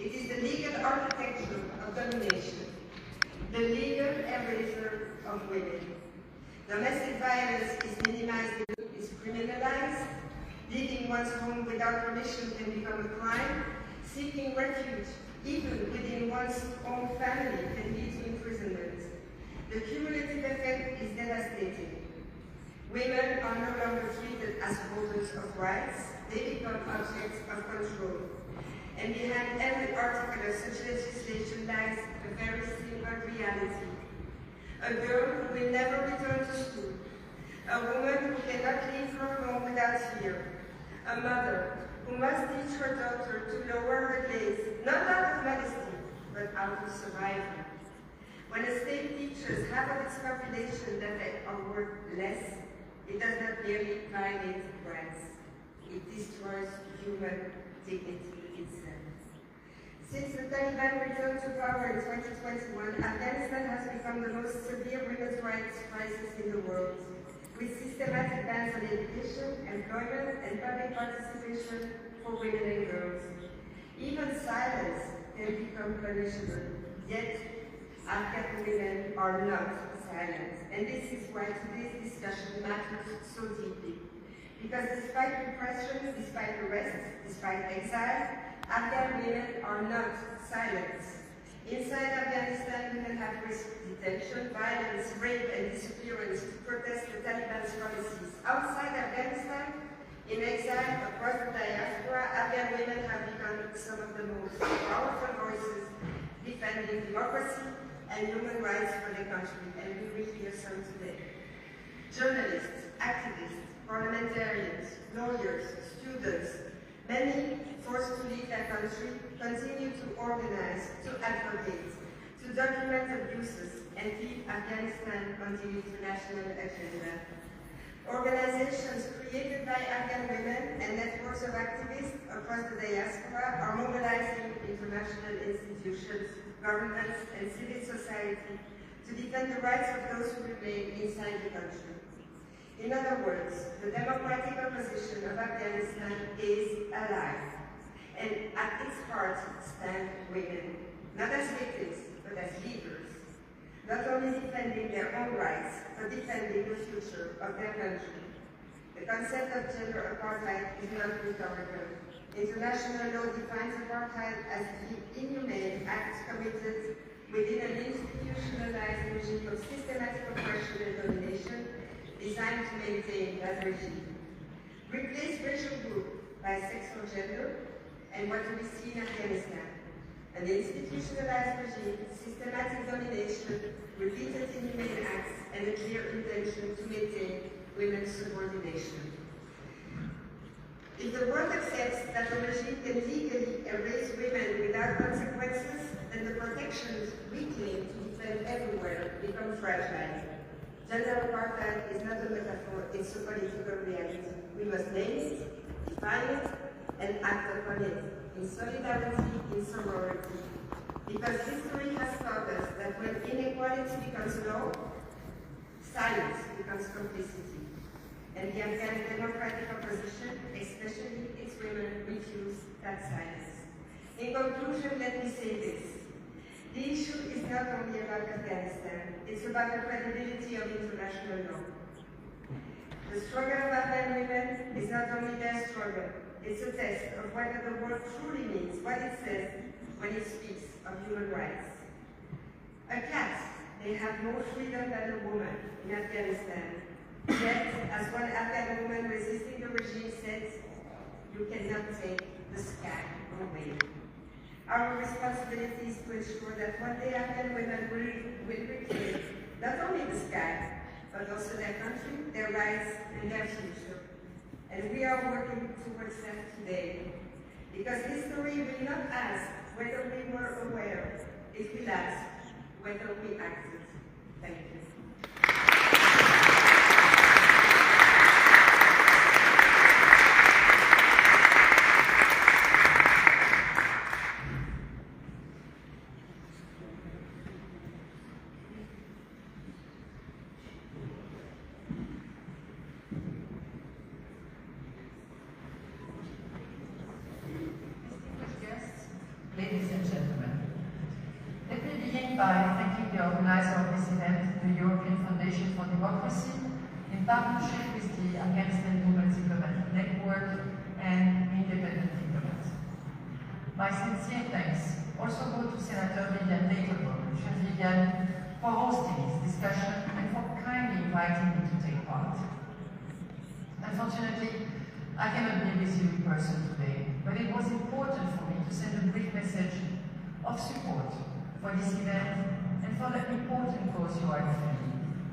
It is the legal architecture of domination, the legal eraser of women. Domestic violence is minimized, is criminalized. Leaving one's home without permission can become a crime. Seeking refuge, even within one's own family, can lead to imprisonment. The cumulative effect is devastating. Women are no longer treated as holders of rights. They become objects of control. And behind every article of such legislation lies a very similar reality. A girl who will never return to school. A woman who cannot leave her home without fear. A mother who must teach her daughter to lower her gaze, not out of modesty, but out of survival. When a state teaches half of its population that they are worth less, it does not merely violate rights. It destroys human dignity itself. Since the Taliban returned to power in 2021, Afghanistan has become the most severe women's rights crisis in the world, with systematic bans on education, employment, and public participation for women and girls. Even silence can become punishable, yet Afghan women are not silent. And this is why today's discussion matters so deeply. Because despite repression, despite arrest, despite exile, Afghan women are not silent. Inside Afghanistan, women have risked detention, violence, rape, and disappearance to protest the Taliban's policies. Outside Afghanistan, in exile across the diaspora, Afghan women have become some of the most powerful voices defending democracy and human rights for their country, and we will hear some today. Journalists, activists, parliamentarians, lawyers, students, many forced to leave their country, continue to organize, to advocate, to document abuses, and keep Afghanistan on the international agenda. Organizations created by Afghan women and networks of activists across the diaspora are mobilizing international institutions, governments, and civil society to defend the rights of those who remain inside the country. In other words, the democratic opposition of Afghanistan is alive, and at its heart stand women, not as victims, but as leaders, not only defending their own rights, but defending the future of their country. The concept of gender apartheid is not rhetorical. International law defines apartheid as the inhumane act committed within an institutionalized regime of systematic oppression and domination designed to maintain that regime. Replace racial group by sex or gender, and what do we see in Afghanistan? An institutionalized regime, systematic domination, repeated inhumane acts, and a clear intention to maintain women's subordination. If the world accepts that the regime can legally erase women without consequences, then the protections we claim to defend everywhere become fragile. Gender apartheid is not a metaphor, it's a political reality. We must name it, define it, and act upon it, in solidarity, in sorority. Because history has taught us that when inequality becomes law, silence becomes complicity. And the Afghan Democratic Opposition, especially its women, refuse that silence. In conclusion, let me say this. The issue is not only about Afghanistan, it's about the credibility of international law. The struggle of Afghan women is not only their struggle, it's a test of whether the world truly means what it says when it speaks of human rights. A cat may have more freedom than a woman in Afghanistan. Yet, as one Afghan woman resisting the regime said, you cannot take the sky away. Our responsibility is to ensure that one day Afghan women will reclaim not only the sky, but also their country, their rights, and their future. And we are working towards that today. Because history will not ask whether we were aware, it will ask whether we acted. Thank you. Ladies and by thanking the organizer of this event, the European Foundation for Democracy, in partnership with the Afghanistan Democratic Network and Independent Diplomats. My sincere thanks also go to Senator Vivian Vivian, for hosting this discussion and for kindly inviting me to take part. Unfortunately, I cannot be with you in person today, but it was important for me to send a brief message of support for this event and for the important cause you are defending.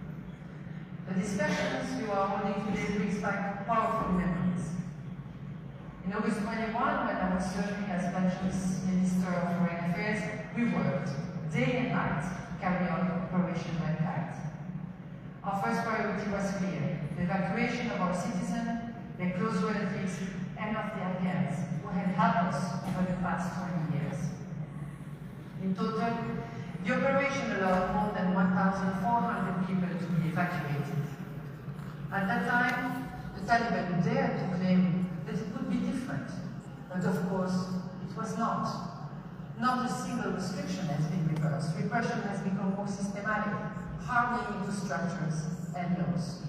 The discussions you are holding today brings back powerful memories. In August 21, when I was serving as Belgium's Minister of Foreign Affairs, we worked day and night to carry on Operation Red Hat. Our first priority was clear: the evacuation of our citizens, their close relatives, and of the Afghans who had helped us over the past 20 years. In total, the operation allowed more than 1,400 people to be evacuated. At that time, the Taliban dared to claim that it would be different, but of course, it was not. Not a single restriction has been reversed. Repression has become more systematic, hardening into structures and laws.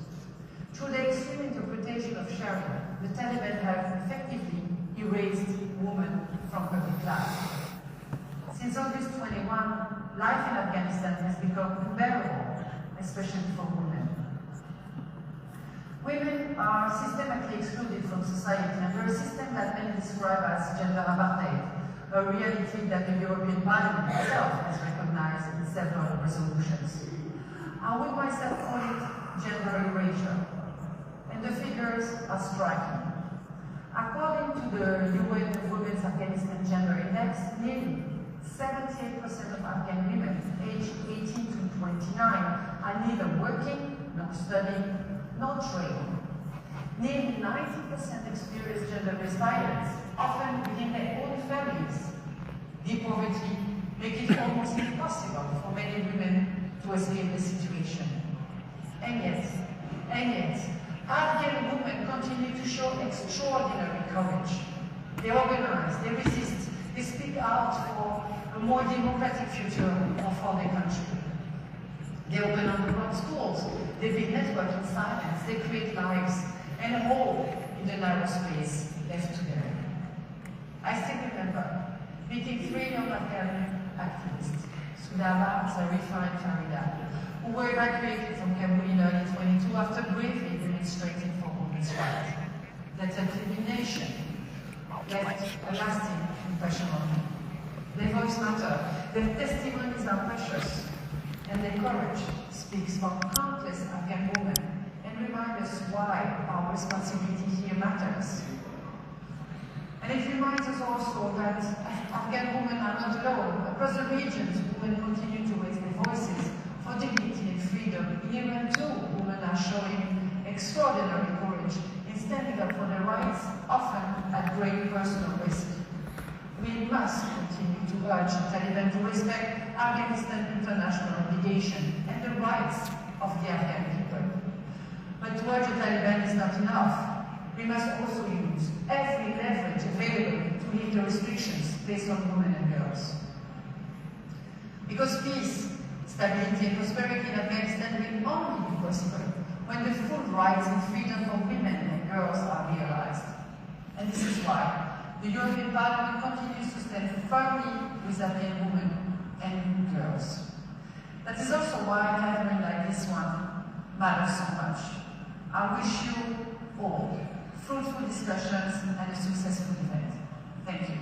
Through the extreme interpretation of Sharia, the Taliban have effectively erased women from public life. Since August 21, life in Afghanistan has become unbearable, especially for women. Women are systematically excluded from society under a system that many describe as gender apartheid, a reality that the European Parliament itself has recognized in several resolutions. I would myself call it gender erasure, and the figures are striking. According to the UN Women's Afghanistan Gender Index, nearly 78% of Afghan women aged 18 to 29 are neither working, nor studying, nor training. Nearly 90% experience gender-based violence, often within their own families. Deep poverty makes it almost impossible for many women to escape the situation. And yet, Afghan women continue to show extraordinary courage. They organize, they resist, they speak out for a more democratic future for their country. They open underground schools, they build networks in silence, they create lives and hope in the narrow space left to them. I still remember meeting 3 young Afghan activists, Sudaba, Zarifa, and Farida, who were evacuated from Kabul in early 22 after bravely demonstrating for women's rights. Their determination left a lasting impression on me. Their voice matters, their testimonies are precious, and their courage speaks for countless Afghan women and reminds us why our responsibility here matters. And it reminds us also that Afghan women are not alone. Across the regions, women continue to raise their voices for dignity and freedom. In Iran too, women are showing extraordinary courage in standing up for their rights, often at great personal risk. We must continue to urge the Taliban to respect Afghanistan's international obligation and the rights of the Afghan people. But to urge the Taliban is not enough. We must also use every leverage available to lift the restrictions placed on women and girls. Because peace, stability and prosperity in Afghanistan will only be possible when the full rights and freedom of women and girls are realized. And this is why the European Parliament continues to stand firmly with Afghan women and girls. That is also why a gathering like this one matters so much. I wish you all fruitful discussions and a successful event. Thank you.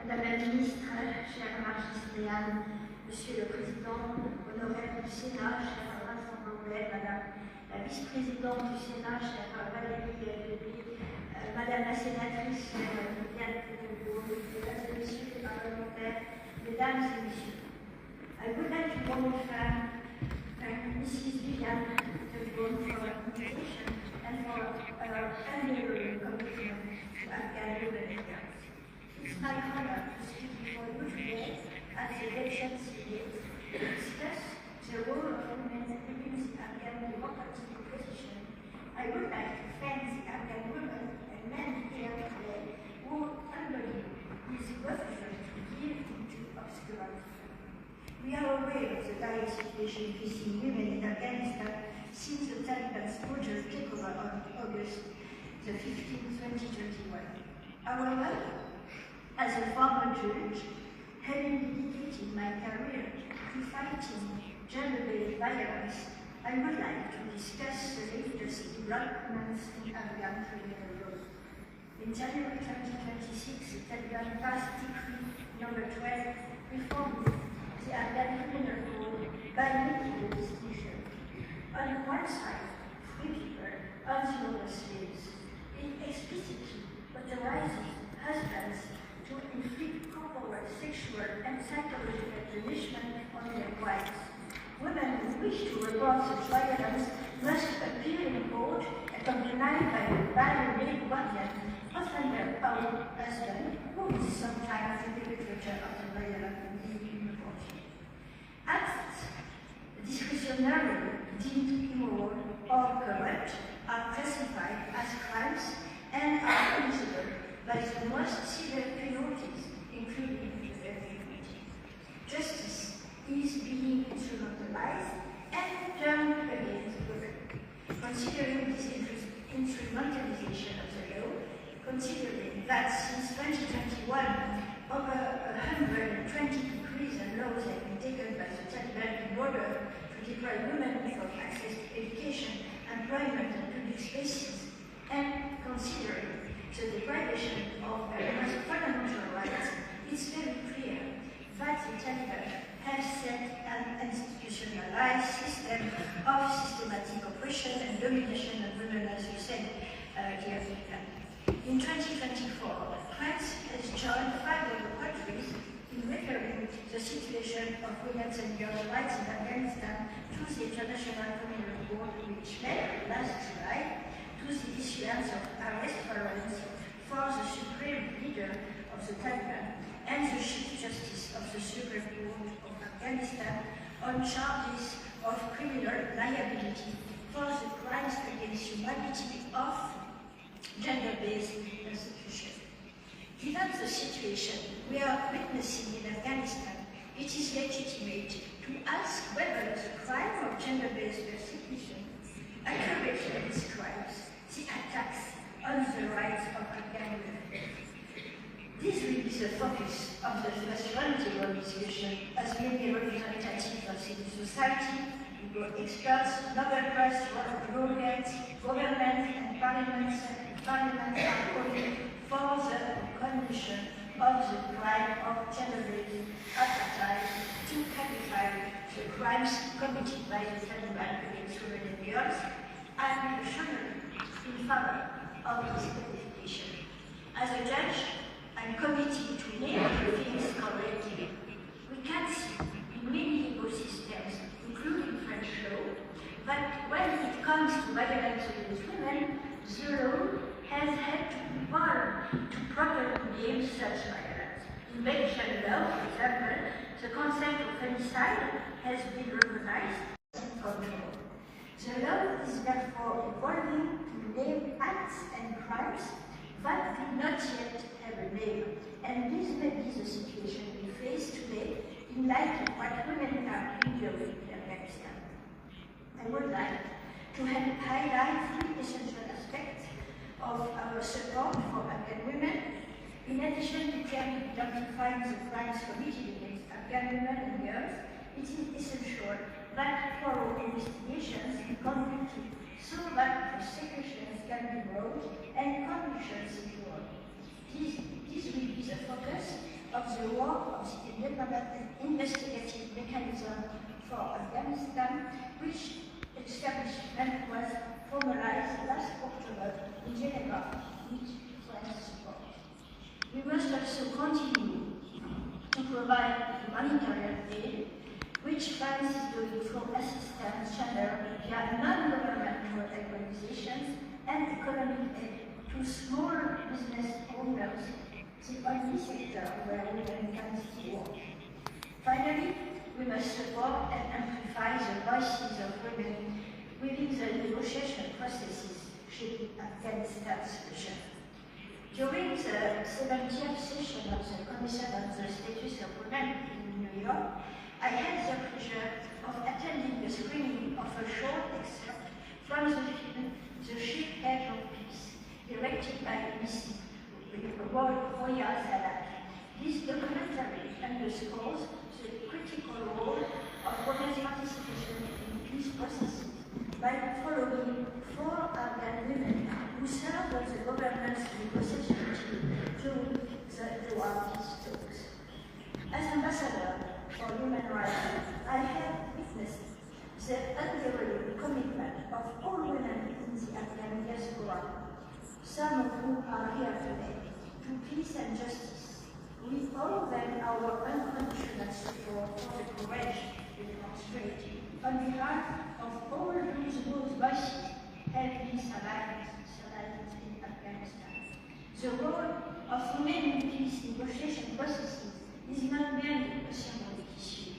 Madame la Ministre, chère Margistéane, Monsieur le Président honoraire du Sénat, chère Vincent Anglais, Madame la Vice-Présidente du Sénat, chère Valérie Delby, Madame la Sénatrice, chère Viviane Vivian, Mesdames et Messieurs les parlementaires, Mesdames et Messieurs. I would like to warmly thank Mrs. Vivian for her invitation and for her unwavering commitment to Afghan women and girls. It's my honor to speak before you today as the elections to discuss the role of women within the Afghan Democratic Opposition. I would like to thank the Afghan women and men here today who humbly is refusing to give into obscurity. We are aware of the dire situation facing women in Afghanistan since the Taliban's brutal takeover on August 15, 2021. However, as a former judge, having dedicated my career to fighting gender-based violence, I would like to discuss the latest developments in Afghan criminal law. In January 2026, the Taliban passed Decree No. 12, reforming the Afghan criminal code by making a distinction. On one side, free people, on the other slaves. It explicitly authorizes husbands to inflict corporal, sexual, and psychological punishment on their wives. Women who wish to report such violence must appear in court accompanied by a male guardian, often their own husband, who is sometimes the perpetrator of the violence being reported. Acts discretionary deemed immoral or corrupt are classified as crimes and are punishable by the most severe penalties, including the death penalty. Justice is being instrumentalized and turned against women. Considering this instrumentalization of the law, considering that since 2021, over 120 decrees and laws have been taken by the Taliban in order to deprive women of access to education, employment, and public spaces, and considering the deprivation of their most fundamental rights, it's very clear that the Taliban has set an institutionalized system of systematic oppression and domination of women, as you said, dear Vivian. In 2024, France has joined 5 other countries in referring the situation of women's and girls' rights in Afghanistan to the International Criminal Court, which met last July to the issuance of arrest warrants for the supreme leader of the Taliban and the Chief Justice of the Supreme Court of Afghanistan on charges of criminal liability for the crimes against humanity of gender-based persecution. Given the situation we are witnessing in Afghanistan, it is legitimate to ask whether the crime of gender-based persecution accurately describes the attacks on the rights of Afghan women. This will be the focus of the first roundtable discussion, as many representatives of civil society, legal experts, Nobel Prize laureates, governments, and parliaments are calling for the recognition of the crime of gender-based apartheid to clarify the crimes committed by the Taliban against women and girls, and strongly in favor of this codification. As a judge, I'm committed to make things correctly. We can see in many legal systems, including French law, that when it comes to violence against women, the law has had to be borrowed to properly name such violence. In Belgian law, for example, the concept of femicide has been recognized and controlled. The law is therefore evolving to name acts and crimes that do not yet have a name, and this may be the situation we face today in light of what women are enduring in Afghanistan. I would like to highlight 3 essential aspects of our support for Afghan women. In addition to clearly identifying the crimes committed against Afghan women and girls, it is essential that thorough investigations be conducted so that prosecutions can be brought and convictions secured. This will be the focus of the work of the Independent Investigative Mechanism for Afghanistan, which establishment was formalized last October in Geneva with French support. We must also continue to provide humanitarian aid to small business owners, the only sector where women can still work. Finally, we must support and amplify the voices of women within the negotiation processes shaping Afghanistan's future. During the 70th session of the Commission on the Status of Women in New York, I had the pleasure of attending the screening of a short excerpt from the film The Ship Edge of Peace, directed by Miss Roya Sadat. This documentary underscores the critical role of women's participation in peace processes by following 4 Afghan women who served as the government's negotiation team during the war peace talks. As ambassador for human rights, I have witnessed the unwavering commitment of all women in the Afghan diaspora, some of whom are here today, to peace and justice. We owe them our unconditional support for the courage they demonstrated on behalf of all those voices helping survive in Afghanistan. The role of women in peace negotiation processes is not merely a symbolic issue.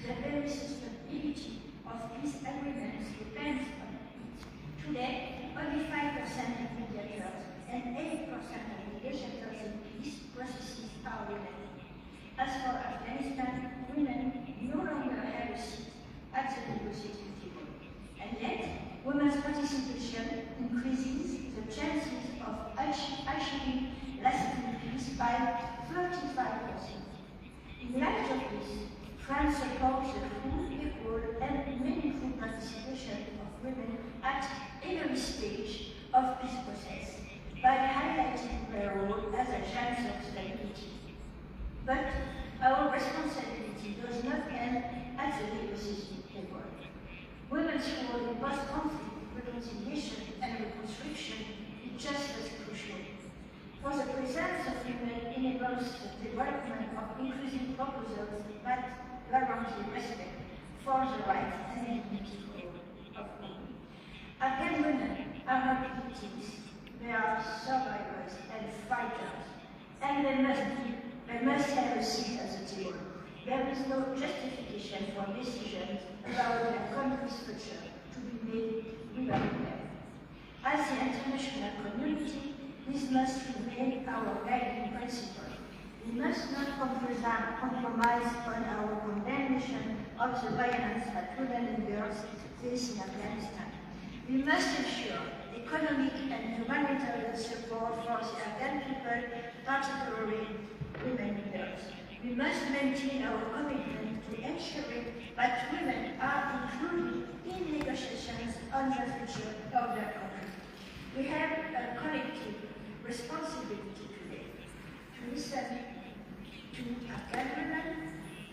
The very sustainability of peace agreements depends on it. Today, only 5% of mediators and 8% of negotiators in peace processes are women. As for Afghanistan, women no longer have a seat at the negotiating table. And yet, women's participation increases the chances of achieving lasting peace by 35%. In light of this, France supports the full, equal, and meaningful participation of women at every stage of peace process by highlighting their role as a chance of stability. But our responsibility does not end at the negotiation table. Women's role in post-conflict reconciliation and reconstruction is just as crucial. For the presence of women enables the development of inclusive proposals that guarantee respect for the rights and dignity of women. Afghan women are not victims, they are survivors and fighters, and they must have a seat at the table. There is no justification for decisions about their country's future to be made without them. As the international community, this must remain our guiding principle. We must not compromise on our condemnation of the violence that women and girls face in Afghanistan. We must ensure economic and humanitarian support for the Afghan people, particularly women and girls. We must maintain our commitment to ensuring that women are included in negotiations on the future of their country. We have a collective responsibility today to listen to Afghan women,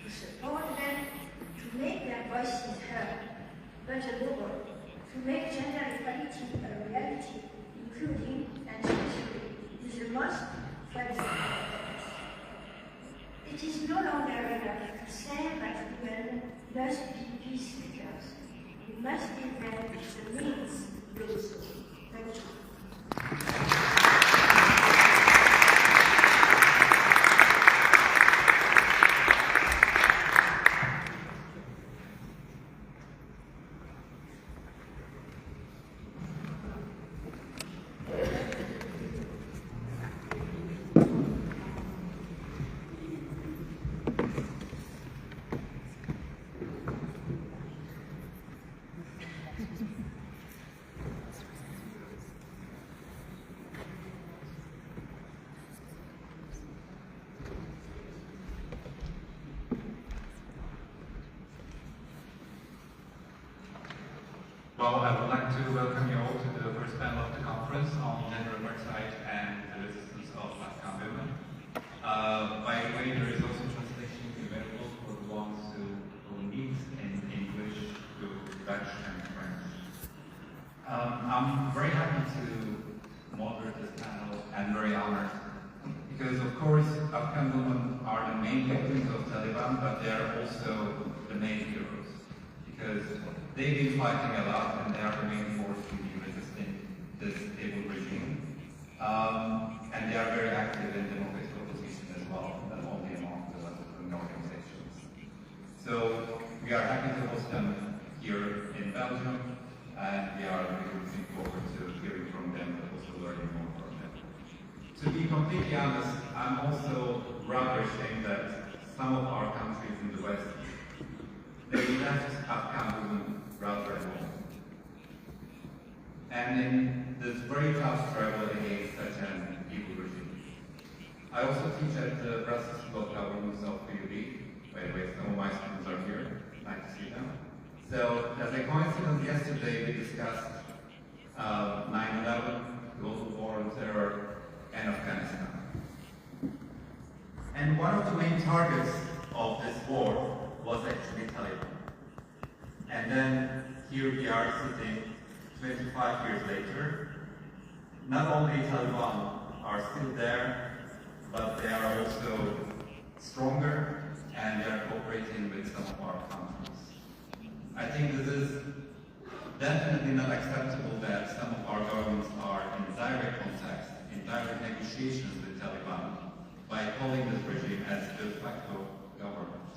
to support them, to make their voices heard, but above all, to make gender equality a reality, including and especially is the most fragile. It is no longer enough to say that women must be peacemakers. We must give them the means to do so. Thank you. Well, I would like to welcome you all to the first panel of the conference on gender apartheid and the resistance of Afghan women. By the way, there is also translation available for the ones who need in English to Dutch and French. I'm very happy to moderate this panel and very honored because, of course, Afghan women are the main victims of Taliban, but they are also the main heroes because they've been fighting a lot and they are the main force in resisting this evil regime. And they are very active in democratic opposition as well, not only among the organizations. So we are happy to host them here in Belgium, and we are really looking forward to hearing from them, but also learning more from them. To be completely honest, I'm also rather ashamed that some of our countries in the West, they left Afghan women rather alone. And in this very tough struggle against such an evil regime. I also teach at the Brussels School of Government of PUD. By the way, some of my students are here. Nice to see them. So, as a coincidence, yesterday we discussed 9/11, global war on terror, and Afghanistan. And one of the main targets of this war was actually Taliban. And then here we are sitting 25 years later. Not only Taliban are still there, but they are also stronger and they are cooperating with some of our countries. I think this is definitely not acceptable that some of our governments are in direct contact, in direct negotiations with Taliban by calling this regime as de facto government.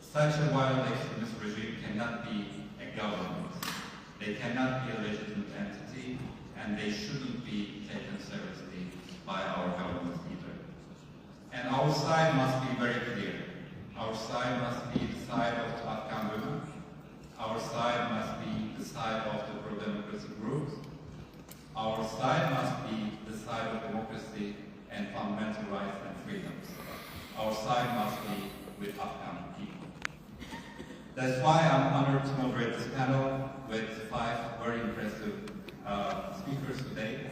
Such a violent extremist regime cannot be a government. They cannot be a legitimate entity, and they shouldn't be taken seriously by our governments either. And our side must be very clear. Our side must be the side of the Afghan women. Our side must be the side of the pro-democracy groups. Our side must be the side of democracy and fundamental rights and freedoms. Our side must be with Afghan people. That's why I'm honored to moderate this panel with 5 very impressive speakers today.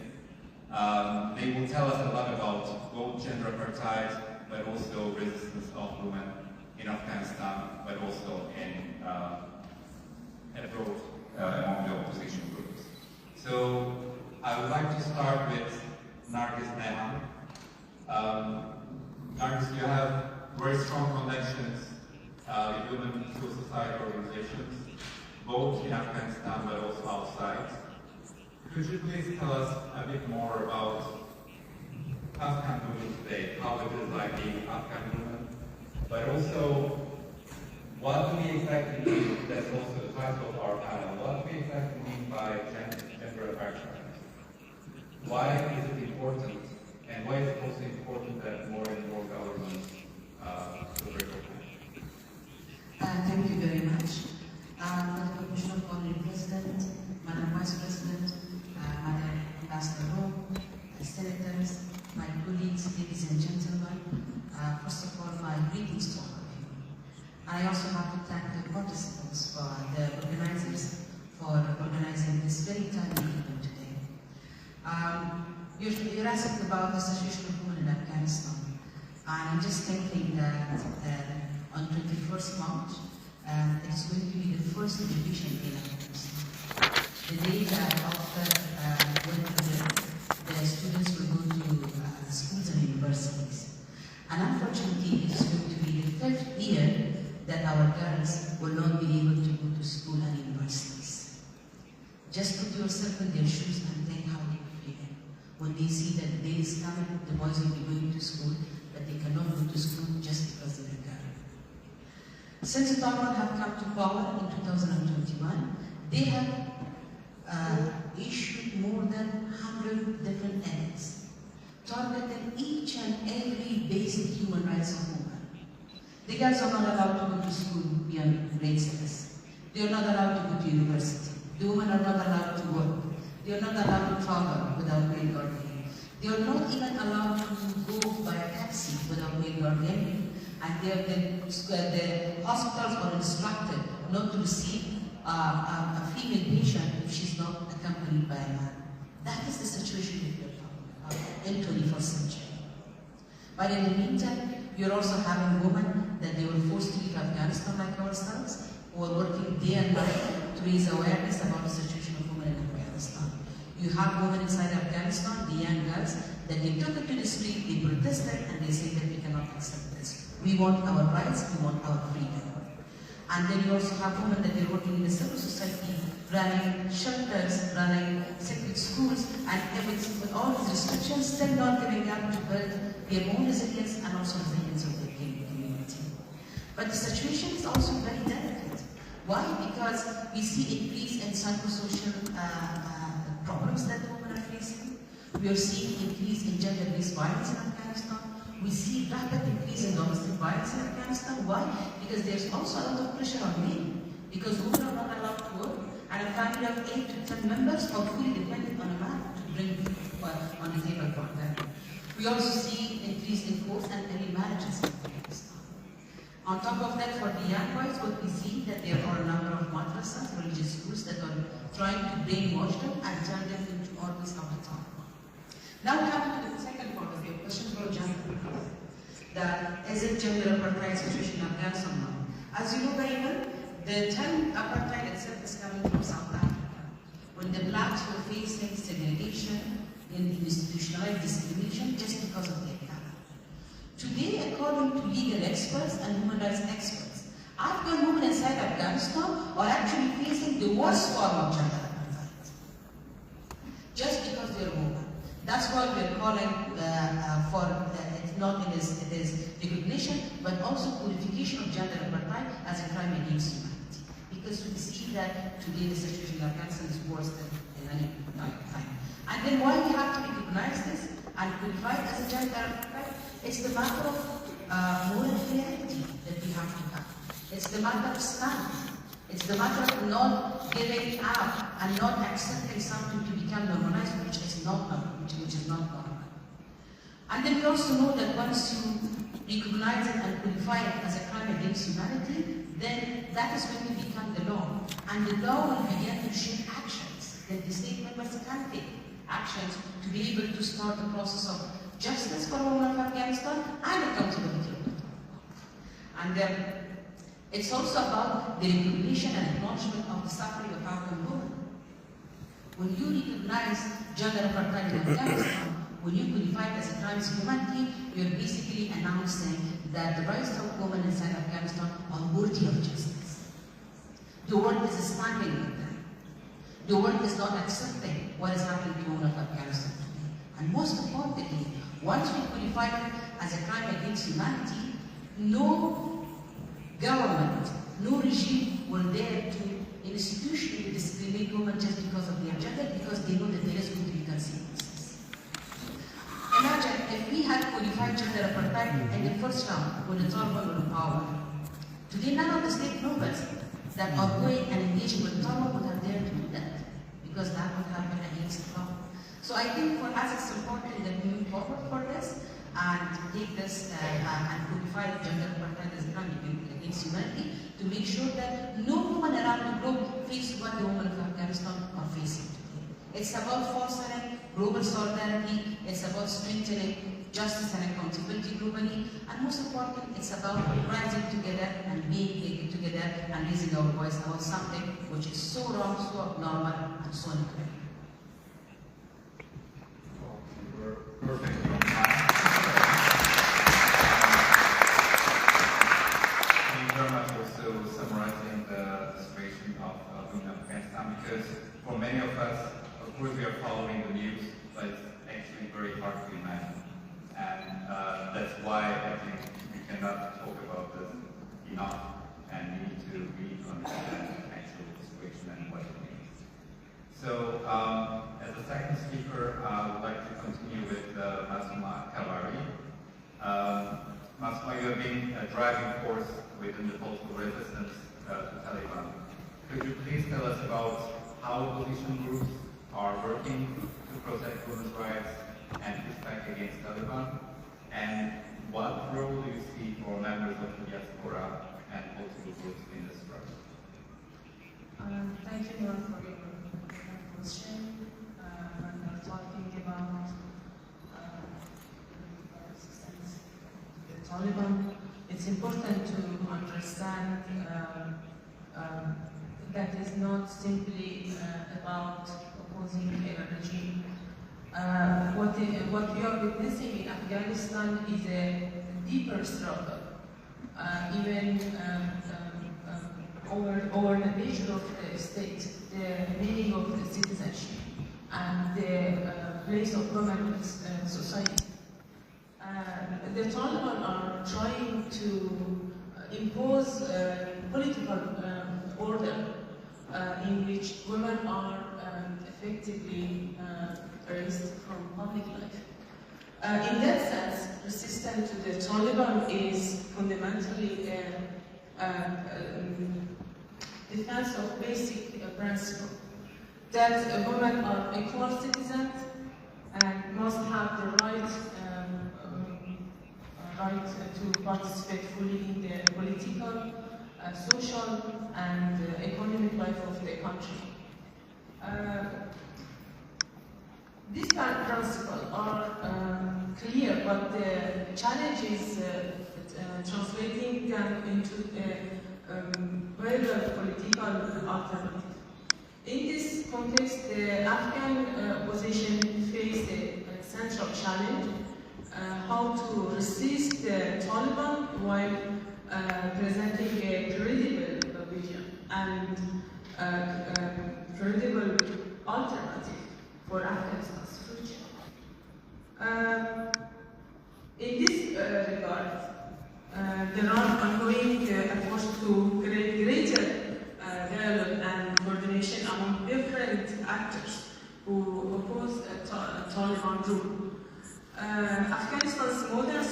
They will tell us a lot about both gender apartheid, but also resistance of women in Afghanistan, but also in abroad among the opposition groups. So I would like to start with Nargis Nehan. Nargis, you have very strong connections with women civil society organizations, both in Afghanistan but also outside. Could you please tell us a bit more about Afghan women today, how it is like being Afghan women, but also what do we exactly mean, that's also the title of our panel, what do we exactly mean by gender apartheid? Why is it important, and why is it also important that more and more governments recognize? Thank you very much. Madam Commissioner, Honorary President, Madam Vice President, Madam Ambassador, Senators, my colleagues, ladies and gentlemen, first of all, my greetings to all of you. I also have to thank the participants for the organizers for organizing this very timely event today. You're asking about the situation of women in Afghanistan. I'm just thinking that on 21st March, it is going to be the first education in Afghanistan. The day that after the students will go to schools and universities. And unfortunately, it is going to be the 5th year that our girls will not be able to go to school and universities. Just put yourself in their shoes and think how they would feel when they see that the day is coming, the boys will be going to school, but they cannot go to school just because they're a girl. Since the Taliban have come to power in 2021, they have issued more than 100 different edicts, targeting each and every basic human rights of women. The girls are not allowed to go to school beyond grade 6. They are not allowed to go to university. The women are not allowed to work. They are not allowed to travel without male guardian. They are not even allowed to go by a taxi without male guardian. And the hospitals are instructed not to receive a female patient if she's not accompanied by a man. That is the situation that we're talking about in 21st century. But in the meantime, you're also having women that they were forced to leave Afghanistan like ourselves, who are working day and night to raise awareness about the situation of women in Afghanistan. You have women inside Afghanistan, the young girls, that they took it to the street, they protested, and they say that we cannot accept this. We want our rights, we want our freedom. And then you also have women that they're working in the civil society running shelters, running secret schools, and with all these restrictions, still not giving up to build their own resilience and also resilience of their community. But the situation is also very delicate. Why? Because we see increase in psychosocial problems that the women are facing. We are seeing increase in gender-based violence in Afghanistan. We see rapid increase in domestic violence in Afghanistan. Why? Because there's also a lot of pressure on men. Because women are not allowed to work, and a family of 8 to 10 members are fully dependent on a man to bring food on the table for them. We also see increase in forced and early marriages in Afghanistan. On top of that, for the young boys, what we see that there are a number of madrasas, religious schools, that are trying to brainwash them and turn them into orphans of the time. Now we come to the second part of your question about gender. Is it gender apartheid situation in Afghanistan now? As you know very well, the term apartheid itself is coming from South Africa, when the blacks were facing segregation and institutionalized discrimination just because of their color. Today, according to legal experts and human rights experts, Afghan women inside Afghanistan are actually facing the worst form of gender apartheid, just because they are women. That's why we are calling it's not it is recognition, but also purification of gender apartheid as a crime against humanity. Because we see that today the situation in Afghanistan is worse than in any time. And then why we have to recognize this and purify it as a gender apartheid? It's the matter of moral reality that we have to have. It's the matter of stand. It's the matter of not giving up and not accepting something to become normalized, which is not normal. And then we also know that once you recognize it and purify it as a crime against humanity, then that is when it becomes the law. And the law will begin to shape actions that the state members can take. Actions to be able to start the process of justice for women of Afghanistan and accountability of the law. And it's also about the recognition and acknowledgement of the suffering of Afghan women. When you recognize gender apartheid in Afghanistan, when you purify it as a crime against humanity, you're basically announcing that the rights of women inside Afghanistan are worthy of justice. The world is standing with them. The world is not accepting what is happening to women of Afghanistan today. And most importantly, once we purify it as a crime against humanity, no government, no regime will dare to institutionally discriminate women just because of their gender, because they know that there is going to be consequences. Imagine if we had qualified gender apartheid in the first round when the Taliban were in power. Today, none of the state members that are going and engaging with Taliban would have dared to do that, because that would have been against the law. So I think for us it's important that we move forward for this and take this and codify gender apartheid as a crime against humanity to make sure that no woman around the globe faces what the women of Afghanistan are facing today. It's about fostering global solidarity, it's about strengthening justice and accountability globally, and most importantly, it's about rising together and being together and raising our voice about something which is so wrong, so abnormal, and so incredible. Perfect. Thank you very much for still summarizing the situation of women in Afghanistan, because for many of us, of course we are following the news, but it's actually very hard to imagine. And that's why I think we cannot talk about this enough, and we need to really understand the actual situation and what it means. So, as a second speaker, I would like to continue with Masuma Kavari. Masuma, you have been a driving force within the political resistance to Taliban. Could you please tell us about how opposition groups are working to protect women's rights and push back against Taliban? And what role do you see for members of the diaspora and political groups in this struggle? Thank you, Noor, for your question. When we're talking about resistance to the Taliban, it's important to understand that is not simply about opposing a regime. What we are witnessing in Afghanistan is a deeper struggle. Even over the nature of the state, the meaning of citizenship and the place of women in society. The Taliban are trying to impose a political order in which women are effectively erased from public life. In that sense, resistance to the Taliban is fundamentally defense of basic principle that women are equal citizens and must have the right to participate fully in the political, social, and economic life of the country. These principles are clear, but the challenge is translating them into a viable political alternative. In this context, the Afghan opposition faced a central challenge, how to resist the Taliban while presenting a credible vision and credible alternative for Afghanistan's future. In this regard, there are ongoing efforts to create greater dialogue and coordination among different actors who oppose Taliban rule. Afghanistan's modern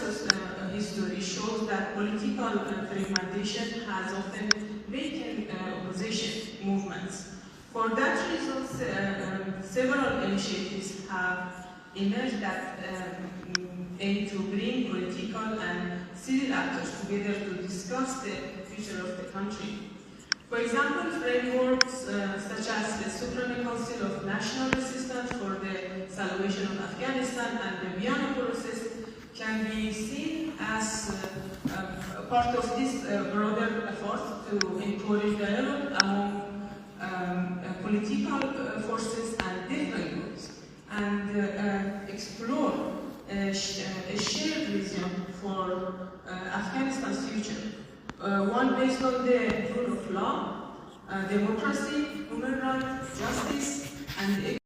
history shows that political fragmentation has often weakened opposition movements. For that reason, several initiatives have emerged that aim to bring political and civil actors together to discuss the future of the country. For example, frameworks such as the Supreme Council of National Resistance for the Salvation of Afghanistan and the Vienna process can be seen as part of this broader effort to encourage dialogue among political forces and different groups and explore a shared vision for Afghanistan's future. One based on the rule of law, democracy, human rights, justice, and